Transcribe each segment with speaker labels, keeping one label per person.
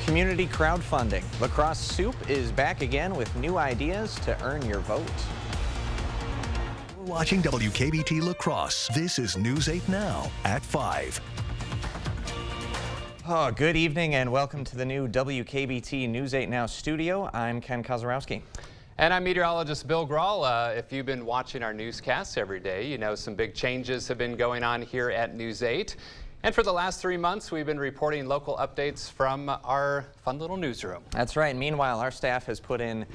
Speaker 1: Community crowdfunding. Lacrosse Soup is back again with new ideas to earn your vote.
Speaker 2: We're watching WKBT Lacrosse. This is News 8 Now at 5.
Speaker 1: Oh, good evening and welcome to the new WKBT News 8 Now studio. I'm Ken Kozarowski.
Speaker 3: And I'm meteorologist Bill Grawl. If you've been watching our newscasts every day, you know some big changes have been going on here at News 8. And for the last 3 months, we've been reporting local updates from our fun little newsroom.
Speaker 1: That's right. Meanwhile, our staff has put in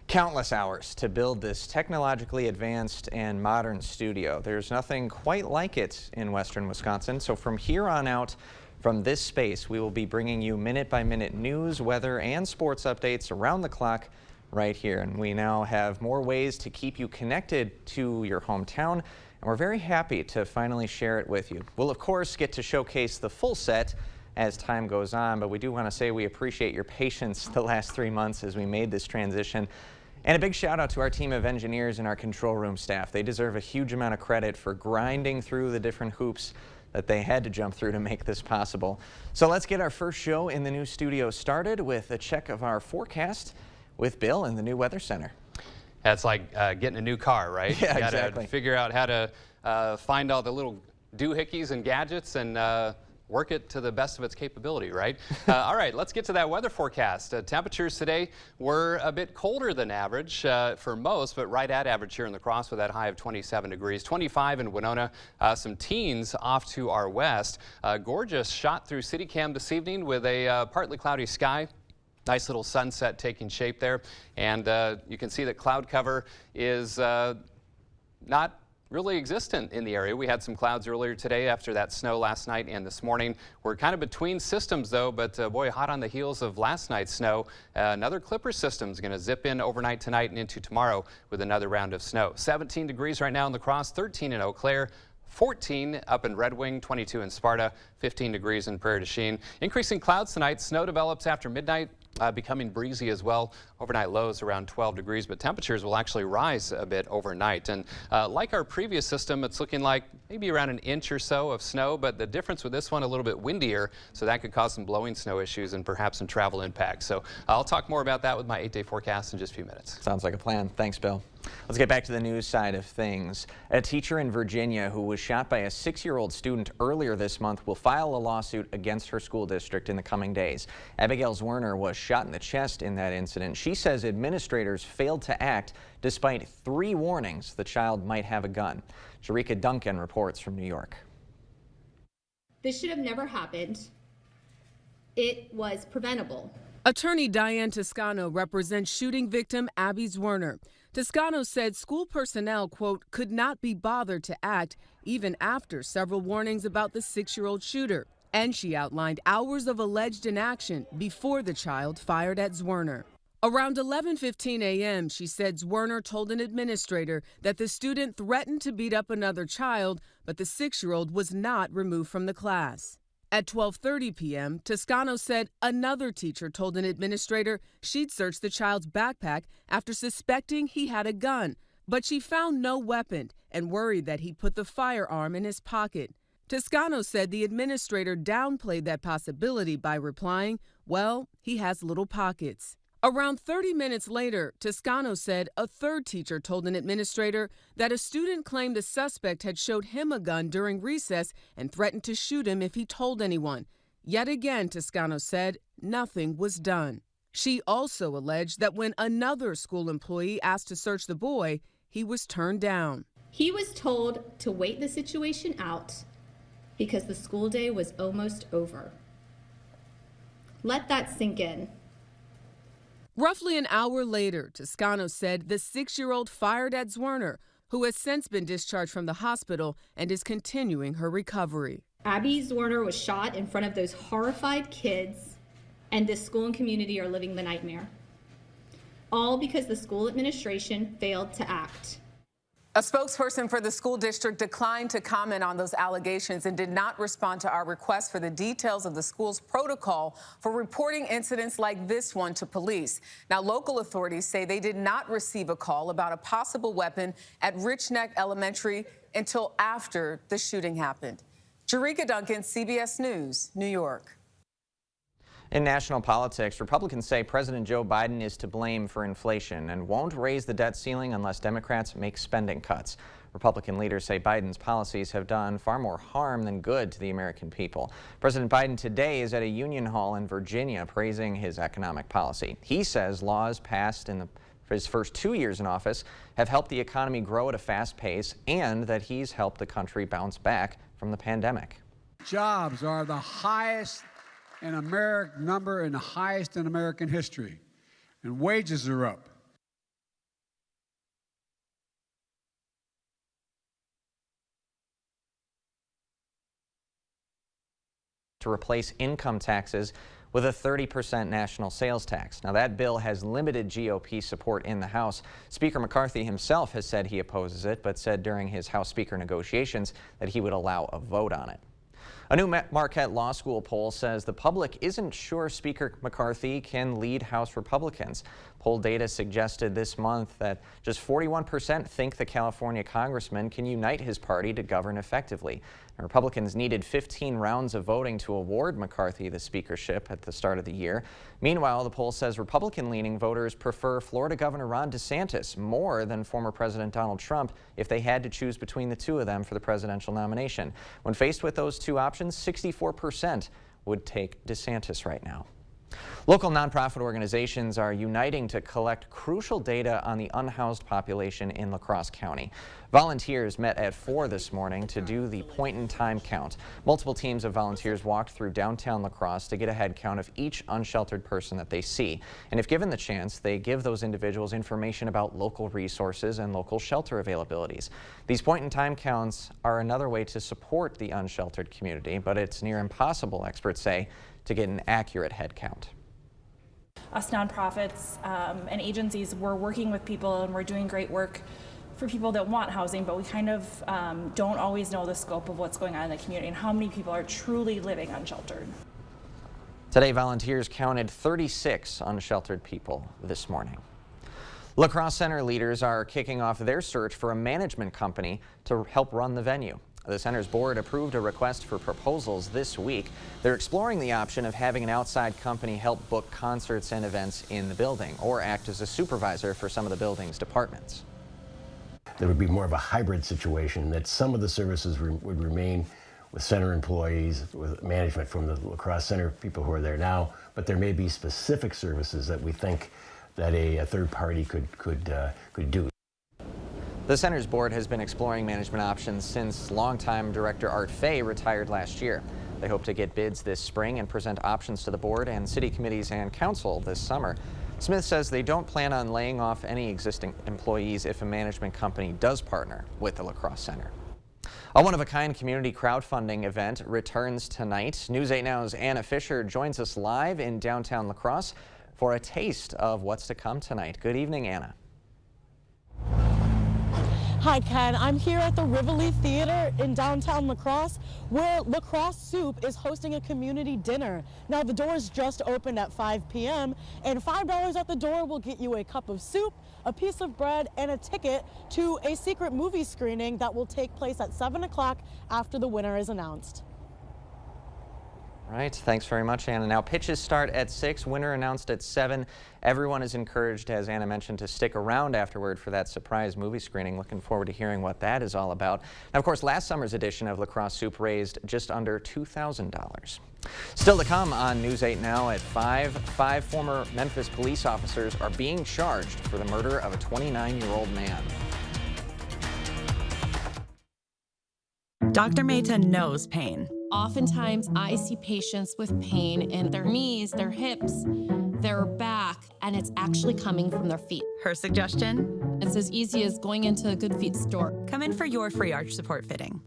Speaker 1: countless hours to build this technologically advanced and modern studio. There's nothing quite like it in western Wisconsin. So from here on out, from this space, we will be bringing you minute-by-minute news, weather, and sports updates around the clock right here. And we now have more ways to keep you connected to your hometown. And we're very happy to finally share it with you. We'll, of course, get to showcase the full set as time goes on, but we do want to say we appreciate your patience the last 3 months as we made this transition. And a big shout out to our team of engineers and our control room staff. They deserve a huge amount of credit for grinding through the different hoops that they had to jump through to make this possible. So let's get our first show in the new studio started with a check of our forecast with Bill in the new Weather Center.
Speaker 3: That's like getting a new car, right?
Speaker 1: Yeah,
Speaker 3: you gotta
Speaker 1: exactly.
Speaker 3: figure out how to find all the little doohickeys and gadgets and work it to the best of its capability, right? All right, let's get to that weather forecast. Temperatures today were a bit colder than average for most, but right at average here in La Crosse with that high of 27 degrees. 25 in Winona, some teens off to our west. Gorgeous shot through CityCam this evening with a partly cloudy sky. Nice little sunset taking shape there, and you can see that cloud cover is not really existent in the area. We had some clouds earlier today after that snow last night and this morning. We're kind of between systems though, but boy, hot on the heels of last night's snow. Another Clipper system is going to zip in overnight tonight and into tomorrow with another round of snow. 17 degrees right now in La Crosse, 13 in Eau Claire, 14 up in Red Wing, 22 in Sparta, 15 degrees in Prairie du Chien. Increasing clouds tonight. Snow develops after midnight. Becoming breezy as well. Overnight lows around 12 degrees, but temperatures will actually rise a bit overnight. And like our previous system, it's looking like maybe around an inch or so of snow, but the difference with this one, a little bit windier, so that could cause some blowing snow issues and perhaps some travel impacts. So I'll talk more about that with my 8-day forecast in just a few minutes.
Speaker 1: Sounds like a plan. Thanks, Bill. Let's get back to the news side of things. A teacher in Virginia who was shot by a 6-year-old student earlier this month will file a lawsuit against her school district in the coming days. Abigail Zwerner was shot in the chest in that incident. She says administrators failed to act despite 3 warnings the child might have a gun. Jerika Duncan reports from New York.
Speaker 4: This should have never happened. It was preventable.
Speaker 5: Attorney Diane Toscano represents shooting victim Abby Zwerner. Toscano said school personnel, quote, could not be bothered to act even after several warnings about the 6-year-old shooter. And she outlined hours of alleged inaction before the child fired at Zwerner. Around 11:15 a.m., she said Zwerner told an administrator that the student threatened to beat up another child, but the 6-year-old was not removed from the class. At 12:30 p.m., Toscano said another teacher told an administrator she'd searched the child's backpack after suspecting he had a gun, but she found no weapon and worried that he'd put the firearm in his pocket. Toscano said the administrator downplayed that possibility by replying, well, he has little pockets. Around 30 minutes later, Toscano said a third teacher told an administrator that a student claimed the suspect had showed him a gun during recess and threatened to shoot him if he told anyone. Yet again, Toscano said nothing was done. She also alleged that when another school employee asked to search the boy, he was turned down.
Speaker 4: He was told to wait the situation out because the school day was almost over. Let that sink in.
Speaker 5: Roughly an hour later, Toscano said the 6-year-old fired at Zwerner, who has since been discharged from the hospital and is continuing her recovery.
Speaker 4: Abby Zwerner was shot in front of those horrified kids, and this school and community are living the nightmare. All because the school administration failed to act.
Speaker 6: A spokesperson for the school district declined to comment on those allegations and did not respond to our request for the details of the school's protocol for reporting incidents like this one to police. Now, local authorities say they did not receive a call about a possible weapon at Rich Neck Elementary until after the shooting happened. Jerika Duncan, CBS News, New York.
Speaker 1: In national politics, Republicans say President Joe Biden is to blame for inflation and won't raise the debt ceiling unless Democrats make spending cuts. Republican leaders say Biden's policies have done far more harm than good to the American people. President Biden today is at a Union Hall in Virginia praising his economic policy. He says laws passed in his first 2 years in office have helped the economy grow at a fast pace and that he's helped the country bounce back from the pandemic.
Speaker 7: Jobs are the highest in American number and the highest in American history, and wages are up.
Speaker 1: To replace income taxes with a 30% national sales tax. Now that bill has limited GOP support in the House. Speaker McCarthy himself has said he opposes it, but said during his House Speaker negotiations that he would allow a vote on it. A new Marquette Law School poll says the public isn't sure Speaker McCarthy can lead House Republicans. Poll data suggested this month that just 41% think the California congressman can unite his party to govern effectively. And Republicans needed 15 rounds of voting to award McCarthy the speakership at the start of the year. Meanwhile, the poll says Republican-leaning voters prefer Florida Governor Ron DeSantis more than former President Donald Trump if they had to choose between the two of them for the presidential nomination. When faced with those two options, 64% would take DeSantis right now. Local nonprofit organizations are uniting to collect crucial data on the unhoused population in La Crosse County. Volunteers met at 4 this morning to do the point-in-time count. Multiple teams of volunteers walked through downtown La Crosse to get a head count of each unsheltered person that they see. And if given the chance, they give those individuals information about local resources and local shelter availabilities. These point-in-time counts are another way to support the unsheltered community, but it's near impossible, experts say, to get an accurate head count.
Speaker 8: Us nonprofits and agencies, we're working with people and we're doing great work for people that want housing, but we kind of don't always know the scope of what's going on in the community and how many people are truly living unsheltered.
Speaker 1: Today, volunteers counted 36 unsheltered people this morning. La Crosse Center leaders are kicking off their search for a management company to help run the venue. The center's board approved a request for proposals this week. They're exploring the option of having an outside company help book concerts and events in the building or act as a supervisor for some of the building's departments.
Speaker 9: There would be more of a hybrid situation, that some of the services would remain with center employees, with management from the La Crosse Center, people who are there now, but there may be specific services that we think that a third party could do.
Speaker 1: The center's board has been exploring management options since longtime director Art Fay retired last year. They hope to get bids this spring and present options to the board and city committees and council this summer. Smith says they don't plan on laying off any existing employees if a management company does partner with the La Crosse Center. A one-of-a-kind community crowdfunding event returns tonight. News 8 Now's Anna Fisher joins us live in downtown La Crosse for a taste of what's to come tonight. Good evening, Anna.
Speaker 10: Hi, Ken. I'm here at the Rivoli Theater in downtown La Crosse, where La Crosse Soup is hosting a community dinner. Now, the doors just opened at 5 p.m., and $5 at the door will get you a cup of soup, a piece of bread, and a ticket to a secret movie screening that will take place at 7 o'clock after the winner is announced.
Speaker 1: All right, thanks very much, Anna. Now, pitches start at 6, winner announced at 7. Everyone is encouraged, as Anna mentioned, to stick around afterward for that surprise movie screening. Looking forward to hearing what that is all about. Now, of course, last summer's edition of La Crosse Soup raised just under $2,000. Still to come on News 8 Now at 5, 5 former Memphis police officers are being charged for the murder of a 29-year-old man.
Speaker 11: Dr. Mehta knows pain.
Speaker 12: Oftentimes, I see patients with pain in their knees, their hips, their back, and it's actually coming from their feet.
Speaker 11: Her suggestion?
Speaker 12: It's as easy as going into a Good Feet store.
Speaker 11: Come in for your free arch support fitting.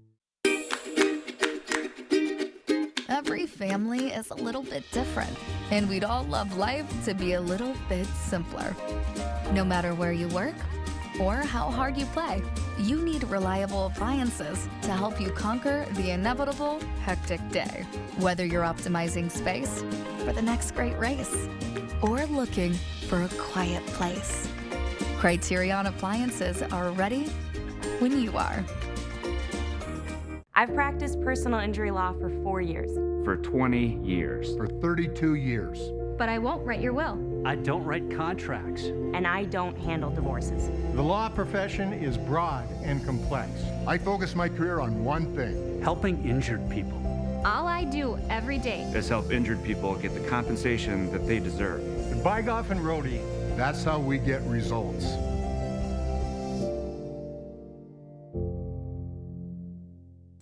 Speaker 13: Every family is a little bit different, and we'd all love life to be a little bit simpler. No matter where you work or how hard you play, you need reliable appliances to help you conquer the inevitable hectic day. Whether you're optimizing space for the next great race or looking for a quiet place, Criterion appliances are ready when you are.
Speaker 14: I've practiced personal injury law for 4 years.
Speaker 15: For 20 years.
Speaker 16: For 32 years.
Speaker 4: But I won't write your will.
Speaker 15: I don't write contracts.
Speaker 14: And I don't handle divorces.
Speaker 16: The law profession is broad and complex. I focus my career on one thing.
Speaker 15: Helping injured people.
Speaker 4: All I do every day
Speaker 15: is help injured people get the compensation that they deserve.
Speaker 16: At Bygoff and Rohde, that's how we get results.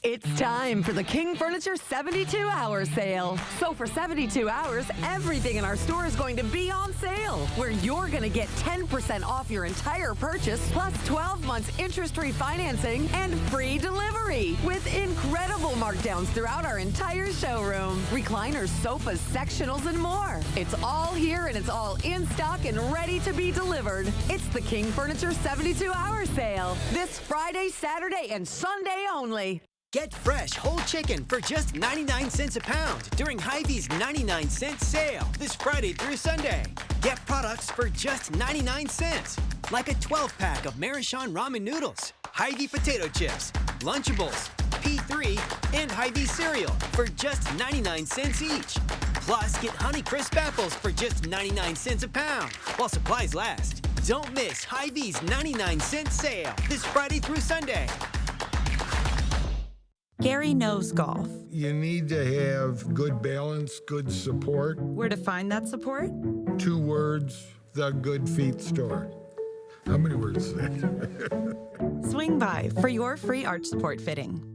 Speaker 17: It's time for the King Furniture 72-hour sale. So for 72 hours, everything in our store is going to be on sale, where you're going to get 10% off your entire purchase, plus 12 months interest-free financing and free delivery, with incredible markdowns throughout our entire showroom. Recliners, sofas, sectionals, and more. It's all here and it's all in stock and ready to be delivered. It's the King Furniture 72-hour sale. This Friday, Saturday, and Sunday only.
Speaker 18: Get fresh whole chicken for just 99 cents a pound during Hy-Vee's 99-cent sale this Friday through Sunday. Get products for just 99 cents, like a 12-pack of Marichon ramen noodles, Hy-Vee potato chips, Lunchables, P3, and Hy-Vee cereal for just 99 cents each. Plus, get Honeycrisp apples for just 99 cents a pound while supplies last. Don't miss Hy-Vee's 99-cent sale this Friday through Sunday.
Speaker 11: Gary knows golf.
Speaker 19: You need to have good balance, good support.
Speaker 11: Where to find that support?
Speaker 19: 2 words, the Good Feet Store. How many words is that?
Speaker 11: Swing by for your free arch support fitting.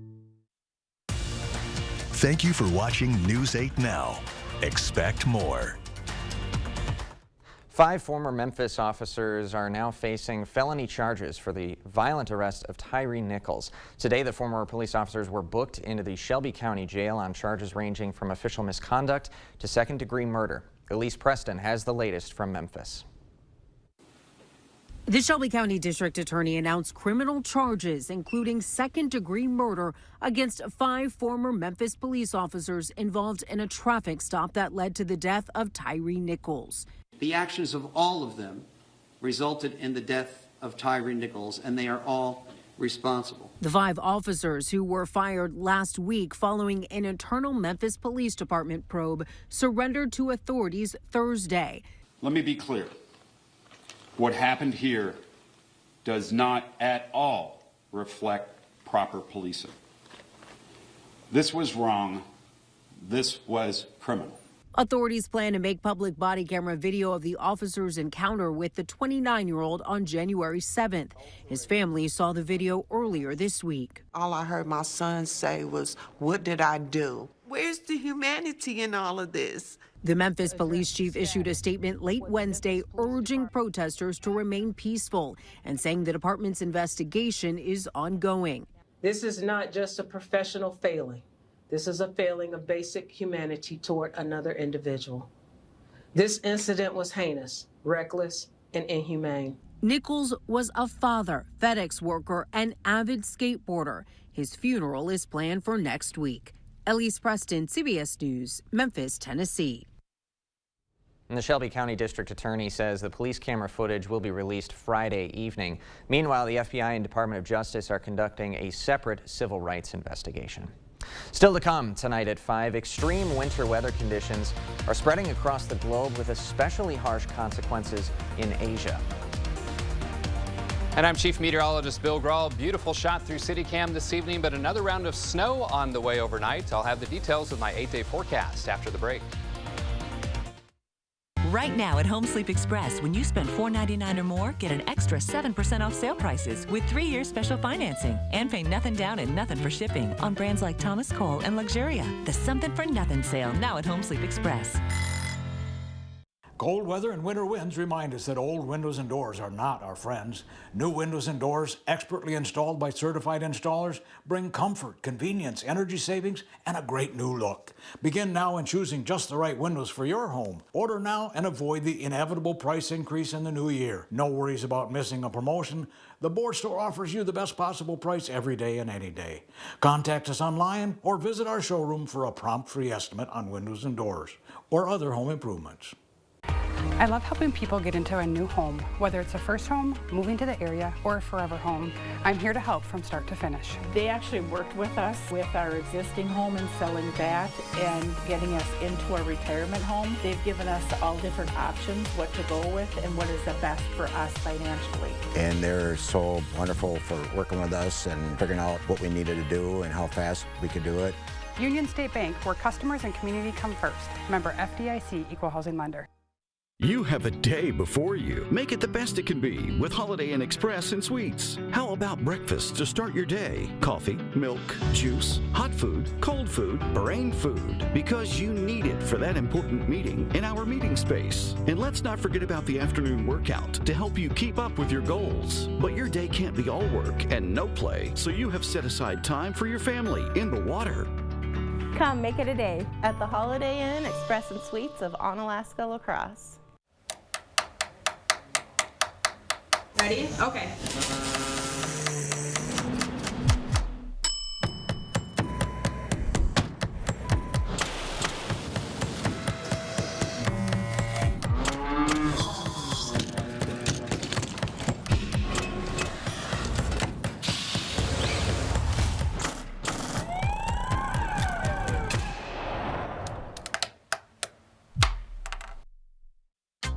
Speaker 2: Thank you for watching News 8 Now. Expect more.
Speaker 1: 5 former Memphis officers are now facing felony charges for the violent arrest of Tyre Nichols. Today, the former police officers were booked into the Shelby County Jail on charges ranging from official misconduct to second-degree murder. Elise Preston has the latest from Memphis.
Speaker 20: The Shelby County District Attorney announced criminal charges, including second-degree murder, against 5 former Memphis police officers involved in a traffic stop that led to the death of Tyre Nichols.
Speaker 21: The actions of all of them resulted in the death of Tyre Nichols, and they are all responsible.
Speaker 20: The 5 officers who were fired last week following an internal Memphis Police Department probe surrendered to authorities Thursday.
Speaker 22: Let me be clear. What happened here does not at all reflect proper policing. This was wrong. This was criminal.
Speaker 20: Authorities plan to make public body camera video of the officer's encounter with the 29-year-old on January 7th. His family saw the video earlier this week.
Speaker 23: All I heard my son say was, "What did I do? Where's the humanity in all of this?"
Speaker 20: The Memphis police chief issued a statement late Wednesday urging protesters to remain peaceful and saying the department's investigation is ongoing.
Speaker 24: This is not just a professional failing. This is a failing of basic humanity toward another individual. This incident was heinous, reckless, and inhumane.
Speaker 20: Nichols was a father, FedEx worker, and avid skateboarder. His funeral is planned for next week. Elise Preston, CBS News, Memphis, Tennessee.
Speaker 1: And the Shelby County District Attorney says the police camera footage will be released Friday evening. Meanwhile, the FBI and Department of Justice are conducting a separate civil rights investigation. Still to come tonight at 5, extreme winter weather conditions are spreading across the globe with especially harsh consequences in Asia.
Speaker 3: And I'm Chief Meteorologist Bill Grahl. Beautiful shot through CityCam this evening, but another round of snow on the way overnight. I'll have the details of my 8-day forecast after the break.
Speaker 25: Right now at Home Sleep Express, when you spend $4.99 or more, get an extra 7% off sale prices with 3-year special financing and pay nothing down and nothing for shipping on brands like Thomas Cole and Luxuria. The Something for Nothing sale now at Home Sleep Express.
Speaker 26: Cold weather and winter winds remind us that old windows and doors are not our friends. New windows and doors, expertly installed by certified installers, bring comfort, convenience, energy savings, and a great new look. Begin now in choosing just the right windows for your home. Order now and avoid the inevitable price increase in the new year. No worries about missing a promotion. The Board Store offers you the best possible price every day and any day. Contact us online or visit our showroom for a prompt free estimate on windows and doors or other home improvements.
Speaker 5: I love helping people get into a new home, whether it's a first home, moving to the area, or a forever home. I'm here to help from start to finish.
Speaker 6: They actually worked with us with our existing home and selling that and getting us into a retirement home. They've given us all different options, what to go with and what is the best for us financially.
Speaker 7: And they're so wonderful for working with us and figuring out what we needed to do and how fast we could do it.
Speaker 5: Union State Bank, where customers and community come first. Member FDIC, Equal Housing Lender.
Speaker 8: You have a day before you. Make it the best it can be with Holiday Inn Express and Suites. How about breakfast to start your day? Coffee, milk, juice, hot food, cold food, brain food. Because you need it for that important meeting in our meeting space. And let's not forget about the afternoon workout to help you keep up with your goals. But your day can't be all work and no play, so you have set aside time for your family in the water.
Speaker 9: Come make it a day at the Holiday Inn Express and Suites of Onalaska La Crosse.
Speaker 10: Ready? Okay.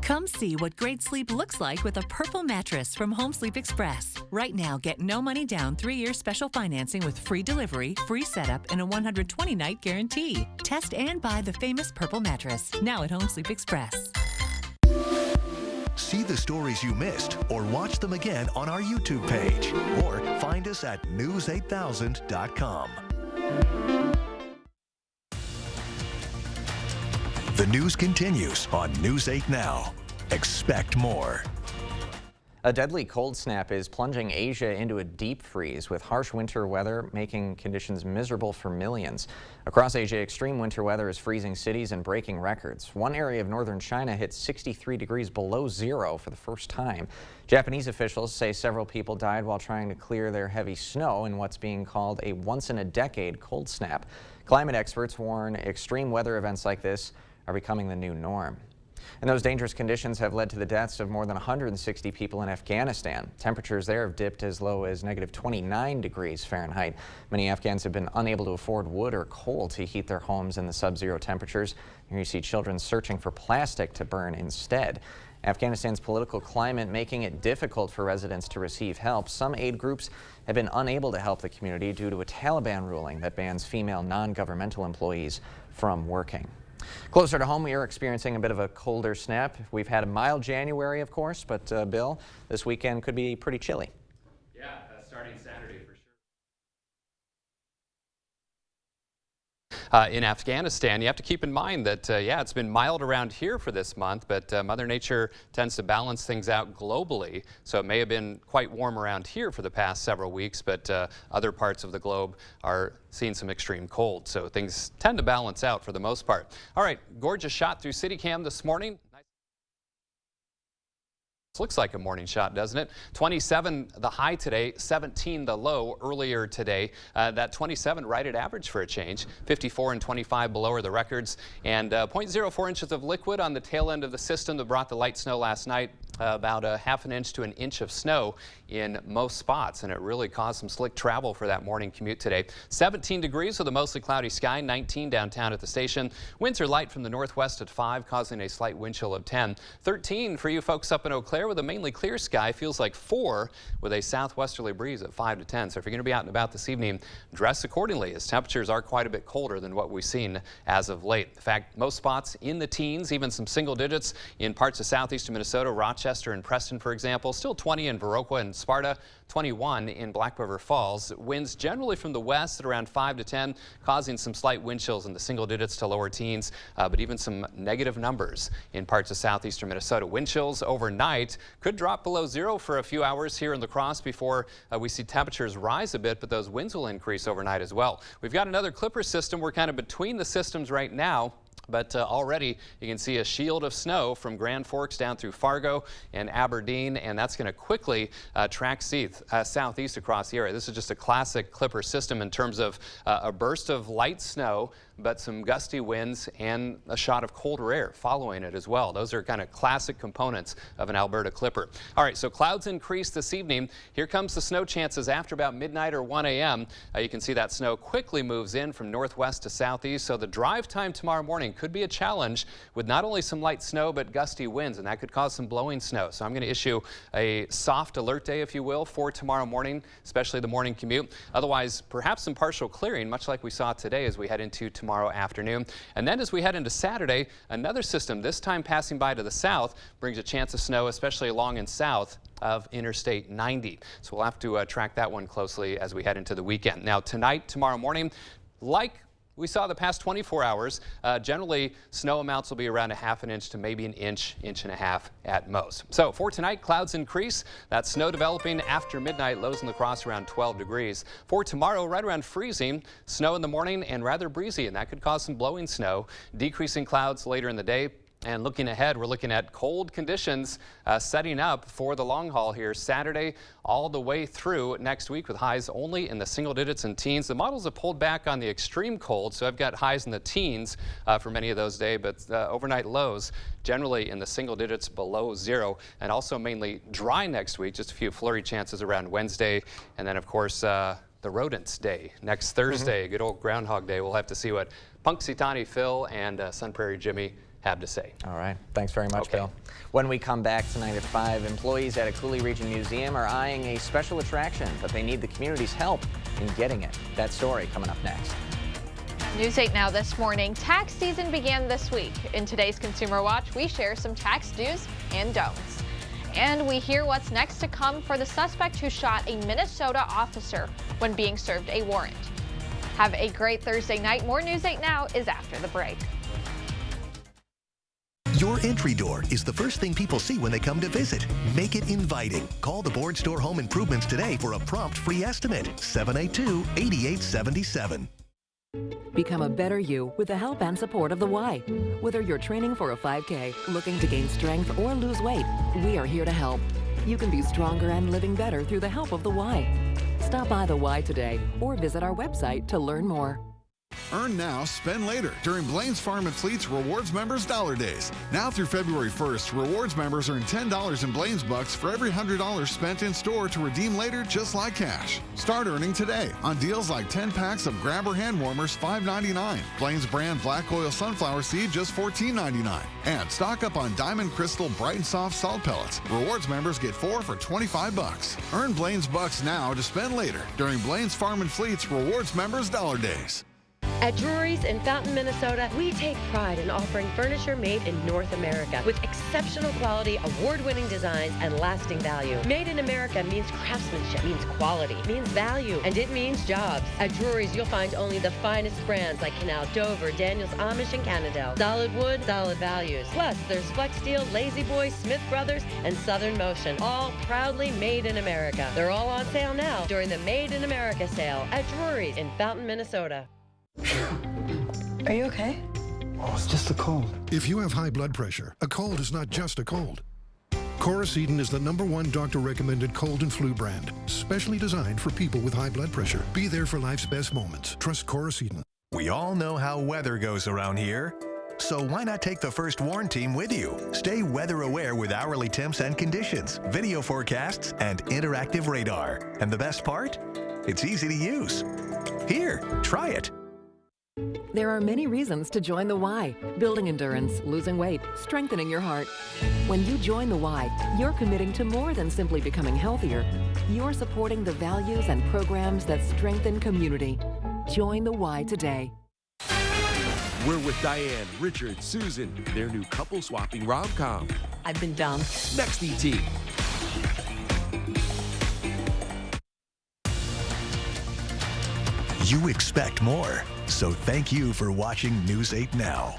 Speaker 25: Come see what great sleep looks like with a Purple mattress from Home Sleep Express. Right now, get no money down 3-year special financing with free delivery, free setup, and a 120-night guarantee. Test and buy the famous Purple mattress, now at Home Sleep Express.
Speaker 2: See the stories you missed or watch them again on our YouTube page or find us at news8000.com. The news continues on News 8 Now. Expect more.
Speaker 1: A deadly cold snap is plunging Asia into a deep freeze, with harsh winter weather making conditions miserable for millions. Across Asia, extreme winter weather is freezing cities and breaking records. One area of northern China hit 63 degrees below zero for the first time. Japanese officials say several people died while trying to clear their heavy snow in what's being called a once-in-a-decade cold snap. Climate experts warn extreme weather events like this are becoming the new norm. And those dangerous conditions have led to the deaths of more than 160 people in Afghanistan. Temperatures there have dipped as low as -29 degrees Fahrenheit. Many Afghans have been unable to afford wood or coal to heat their homes in the sub-zero temperatures. Here you see children searching for plastic to burn instead. Afghanistan's political climate making it difficult for residents to receive help. Some aid groups have been unable to help the community due to a Taliban ruling that bans female non-governmental employees from working. Closer to home, we are experiencing a bit of a colder snap. We've had a mild January, of course, but Bill, this weekend could be pretty chilly.
Speaker 3: Yeah, starting Saturday for sure. In Afghanistan, you have to keep in mind that, yeah, it's been mild around here for this month, but Mother Nature tends to balance things out globally. So it may have been quite warm around here for the past several weeks, but other parts of the globe are seeing some extreme cold. So things tend to balance out for the most part. All right, gorgeous shot through CityCam this morning. Looks like a morning shot, doesn't it? 27 the high today, 17 the low earlier today. That 27 right at average for a change. 54 and 25 below are the records. And 0.04 inches of liquid on the tail end of the system that brought the light snow last night. About a ½ an inch to an inch of snow in most spots, and it really caused some slick travel for that morning commute today. 17 degrees with a mostly cloudy sky, 19 downtown at the station. Winds are light from the northwest at 5, causing a slight wind chill of 10. 13 for you folks up in Eau Claire with a mainly clear sky. Feels like 4 with a southwesterly breeze at 5 to 10. So if you're going to be out and about this evening, dress accordingly, as temperatures are quite a bit colder than what we've seen as of late. In fact, most spots in the teens, even some single digits in parts of southeastern Minnesota, Rochester and Preston, for example. Still 20 in Viroqua and Sparta, 21 in Black River Falls. Winds generally from the west at around 5 to 10, causing some slight wind chills in the single digits to lower teens, but even some negative numbers in parts of southeastern Minnesota. Wind chills overnight could drop below zero for a few hours here in La Crosse before we see temperatures rise a bit, but those winds will increase overnight as well. We've got another Clipper system. We're kind of between the systems right now. But already you can see a shield of snow from Grand Forks down through Fargo and Aberdeen, and that's going to quickly track southeast across the area. This is just a classic Clipper system in terms of a burst of light snow but some gusty winds and a shot of colder air following it as well. Those are kind of classic components of an Alberta Clipper. All right, so clouds increase this evening. Here comes the snow chances after about midnight or 1 a.m. You can see that snow quickly moves in from northwest to southeast, so the drive time tomorrow morning could be a challenge with not only some light snow but gusty winds, and that could cause some blowing snow. So I'm going to issue a soft alert day, if you will, for tomorrow morning, especially the morning commute. Otherwise, perhaps some partial clearing, much like we saw today as we head into tomorrow afternoon. And then as we head into Saturday, another system, this time passing by to the south, brings a chance of snow, especially along and south of Interstate 90. So we'll have to track that one closely as we head into the weekend. Now tonight, tomorrow morning, like we saw the past 24 hours, generally snow amounts will be around 1/2 inch to maybe an inch, inch and a half at most. So for tonight, clouds increase. That snow developing after midnight, lows in La Crosse around 12 degrees. For tomorrow, right around freezing, snow in the morning and rather breezy, and that could cause some blowing snow. Decreasing clouds later in the day. And looking ahead, we're looking at cold conditions setting up for the long haul here Saturday all the way through next week with highs only in the single digits and teens. The models have pulled back on the extreme cold, so I've got highs in the teens for many of those days, but overnight lows generally in the single digits below zero, and also mainly dry next week. Just a few flurry chances around Wednesday, and then of course the Rodents Day next Thursday. Good old Groundhog Day. We'll have to see what Punxsutawney Phil and Sun Prairie Jimmy have to say.
Speaker 1: All right. Thanks very much, Bill. When we come back tonight at 5, employees at a Coulee Region Museum are eyeing a special attraction, but they need the community's help in getting it. That story coming up next.
Speaker 4: News 8 Now this morning. Tax season began this week. In today's Consumer Watch, we share some tax do's and don'ts. And we hear what's next to come for the suspect who shot a Minnesota officer when being served a warrant. Have a great Thursday night. More News 8 Now is after the break.
Speaker 2: Your entry door is the first thing people see when they come to visit. Make it inviting. Call the Board Store Home Improvements today for a prompt free estimate. 782-8877.
Speaker 12: Become a better you with the help and support of the Y. Whether you're training for a 5K, looking to gain strength, or lose weight, we are here to help. You can be stronger and living better through the help of the Y. Stop by the Y today or visit our website to learn more.
Speaker 13: Earn now, spend later during Blaine's Farm and Fleet's Rewards Members Dollar Days. Now through February 1st, Rewards members earn $10 in Blaine's Bucks for every $100 spent in store to redeem later just like cash. Start earning today on deals like 10 packs of Grabber hand warmers, $5.99. Blaine's brand black oil sunflower seed, just $14.99. And stock up on Diamond Crystal Bright and Soft salt pellets. Rewards members get 4 for $25. Earn Blaine's Bucks now to spend later during Blaine's Farm and Fleet's Rewards Members Dollar Days.
Speaker 14: At Drury's in Fountain, Minnesota, we take pride in offering furniture made in North America with exceptional quality, award-winning designs, and lasting value. Made in America means craftsmanship, means quality, means value, and it means jobs. At Drury's, you'll find only the finest brands like Canal Dover, Daniels Amish, and Cannondale. Solid wood, solid values. Plus, there's Flex Steel, Lazy Boy, Smith Brothers, and Southern Motion, all proudly made in America. They're all on sale now during the Made in America sale at Drury's in Fountain, Minnesota.
Speaker 15: Are you okay?
Speaker 16: Oh, it's just a cold. If you have high blood pressure, a cold is not just a cold. Coricidin is the #1 doctor-recommended cold and flu brand, specially designed for people with high blood pressure. Be there for life's best moments. Trust Coricidin.
Speaker 2: We all know how weather goes around here. So why not take the First Warn team with you? Stay weather aware with hourly temps and conditions, video forecasts, and interactive radar. And the best part? It's easy to use. Here, try it.
Speaker 12: There are many reasons to join the Y. Building endurance, losing weight, strengthening your heart. When you join the Y, you're committing to more than simply becoming healthier. You're supporting the values and programs that strengthen community. Join the Y today.
Speaker 27: We're with Diane, Richard, Susan, their new couple swapping rom-com.
Speaker 15: I've been down.
Speaker 27: Next ET.
Speaker 2: You expect more, so thank you for watching News 8 Now.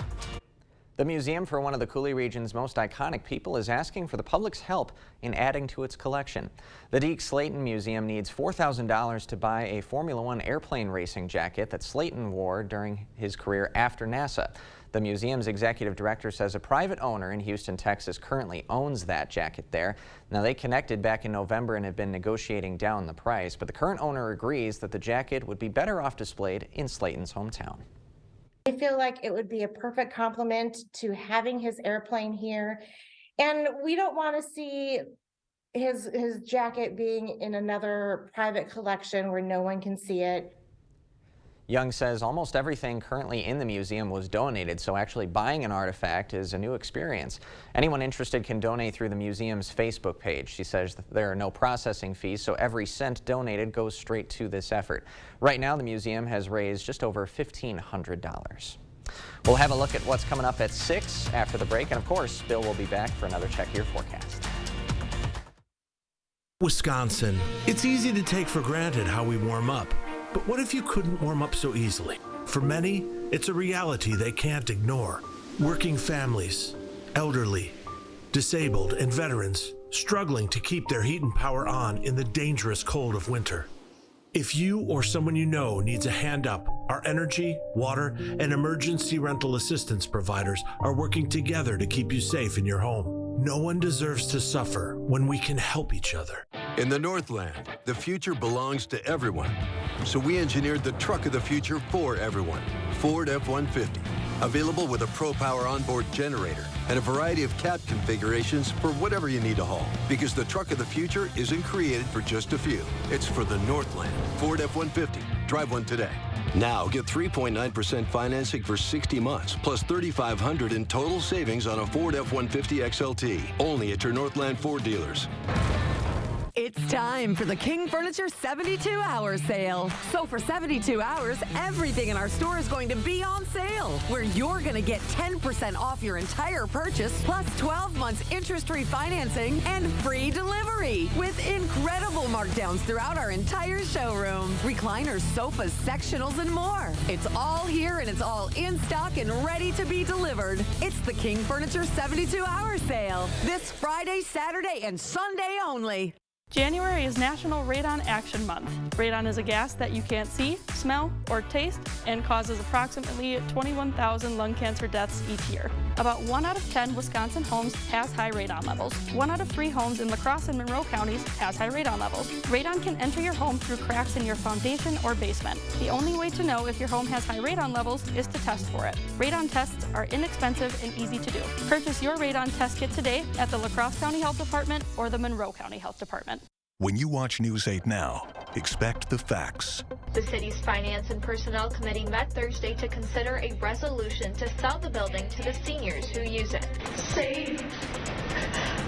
Speaker 1: The museum for one of the Coulee region's most iconic people is asking for the public's help in adding to its collection. The Deke Slayton Museum needs $4,000 to buy a Formula One airplane racing jacket that Slayton wore during his career after NASA. The museum's executive director says a private owner in Houston, Texas currently owns that jacket there. Now, they connected back in November and have been negotiating down the price, but the current owner agrees that the jacket would be better off displayed in Slayton's hometown.
Speaker 11: I feel like it would be a perfect complement to having his airplane here. And we don't want to see his jacket being in another private collection where no one can see it.
Speaker 1: Young says almost everything currently in the museum was donated, so actually buying an artifact is a new experience. Anyone interested can donate through the museum's Facebook page. She says that there are no processing fees, so every cent donated goes straight to this effort. Right now, the museum has raised just over $1,500. We'll have a look at what's coming up at 6 after the break, and of course, Bill will be back for another Check Your Forecast.
Speaker 17: Wisconsin. It's easy to take for granted how we warm up. But what if you couldn't warm up so easily? For many, it's a reality they can't ignore. Working families, elderly, disabled, and veterans struggling to keep their heat and power on in the dangerous cold of winter. If you or someone you know needs a hand up, our energy, water, and emergency rental assistance providers are working together to keep you safe in your home. No one deserves to suffer when we can help each other.
Speaker 18: In the Northland, the future belongs to everyone. So we engineered the truck of the future for everyone, Ford F-150. Available with a ProPower onboard generator and a variety of cab configurations for whatever you need to haul. Because the truck of the future isn't created for just a few. It's for the Northland. Ford F-150. Drive one today. Now get 3.9% financing for 60 months, plus $3,500 in total savings on a Ford F-150 XLT. Only at your Northland Ford dealers.
Speaker 19: It's time for the King Furniture 72-hour sale. So for 72 hours, everything in our store is going to be on sale, where you're going to get 10% off your entire purchase, plus 12 months interest-free financing and free delivery, with incredible markdowns throughout our entire showroom. Recliners, sofas, sectionals, and more. It's all here and it's all in stock and ready to be delivered. It's the King Furniture 72-hour sale. This Friday, Saturday, and Sunday only.
Speaker 21: January is National Radon Action Month. Radon is a gas that you can't see, smell, or taste and causes approximately 21,000 lung cancer deaths each year. About 1 out of 10 Wisconsin homes has high radon levels. 1 out of 3 homes in La Crosse and Monroe counties has high radon levels. Radon can enter your home through cracks in your foundation or basement. The only way to know if your home has high radon levels is to test for it. Radon tests are inexpensive and easy to do. Purchase your radon test kit today at the La Crosse County Health Department or the Monroe County Health Department.
Speaker 2: When you watch News 8 Now, expect the facts.
Speaker 4: The city's Finance and Personnel Committee met Thursday to consider a resolution to sell the building to the seniors who use it. Save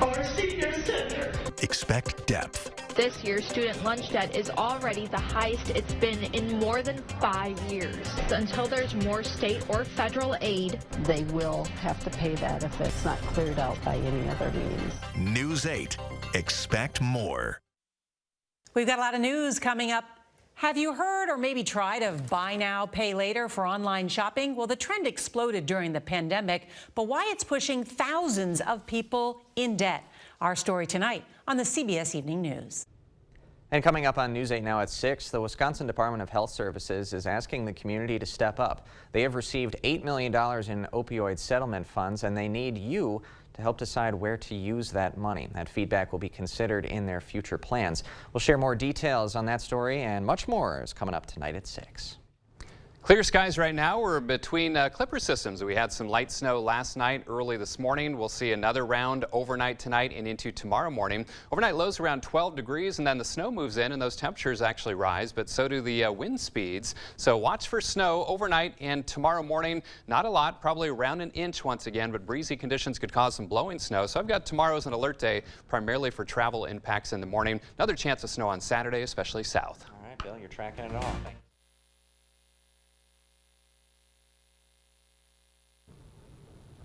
Speaker 4: our senior center.
Speaker 2: Expect depth.
Speaker 4: This year's student lunch debt is already the highest it's been in more than 5 years. Until there's more state or federal aid,
Speaker 6: They will have to pay that if it's not cleared out by any other means.
Speaker 2: News 8. Expect more.
Speaker 22: We've got a lot of news coming up. Have you heard or maybe tried of buy now, pay later for online shopping? Well, the trend exploded during the pandemic, but why it's pushing thousands of people in debt. Our story tonight on the CBS Evening News.
Speaker 1: And coming up on News 8 Now at 6, the Wisconsin Department of Health Services is asking the community to step up. They have received $8 million in opioid settlement funds, and they need you to help decide where to use that money. That feedback will be considered in their future plans. We'll share more details on that story and much more is coming up tonight at 6.
Speaker 3: Clear skies right now. We're between Clipper systems. We had some light snow last night, early this morning. We'll see another round overnight tonight and into tomorrow morning. Overnight lows around 12 degrees, and then the snow moves in and those temperatures actually rise, but so do the wind speeds. So watch for snow overnight and tomorrow morning. Not a lot, probably around an inch once again, but breezy conditions could cause some blowing snow. So I've got tomorrow as an alert day, primarily for travel impacts in the morning. Another chance of snow on Saturday, especially south.
Speaker 1: All right, Bill, you're tracking it all.